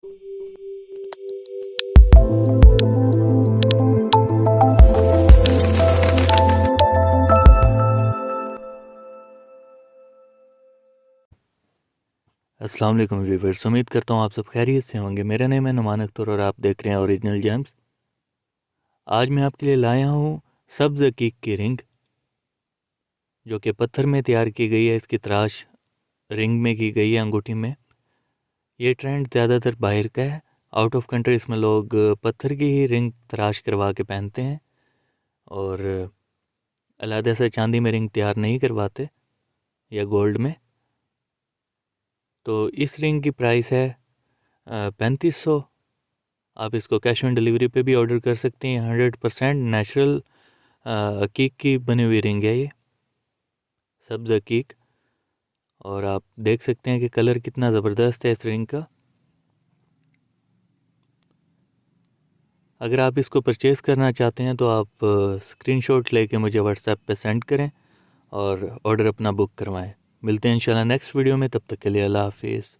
अस्सलाम वालेकुम व्यूअर्स, उम्मीद करता हूँ आप सब खैरियत से होंगे। मेरा नेम है नुमान अख्तर और आप देख रहे हैं ओरिजिनल जेम्स। आज मैं आपके लिए लाया हूँ सब्ज़ अकीक की रिंग, जो कि पत्थर में तैयार की गई है। इसकी तराश रिंग में की गई है, अंगूठी में। ये ट्रेंड ज़्यादातर बाहर का है। आउट ऑफ कंट्री इसमें लोग पत्थर की ही रिंग तराश करवा के पहनते हैं और अलहदा से चांदी में रिंग तैयार नहीं करवाते या गोल्ड में। तो इस रिंग की प्राइस है 3500। आप इसको कैश ऑन डिलीवरी पे भी ऑर्डर कर सकते हैं। 100% नेचुरल अकीक की बनी हुई रिंग है ये, सब्ज़ अकीक। और आप देख सकते हैं कि कलर कितना ज़बरदस्त है इस रिंग का। अगर आप इसको परचेज़ करना चाहते हैं तो आप स्क्रीनशॉट लेके मुझे व्हाट्सएप पे सेंड करें और ऑर्डर अपना बुक करवाएं। मिलते हैं इंशाल्लाह नेक्स्ट वीडियो में, तब तक के लिए अल्लाह हाफिज़।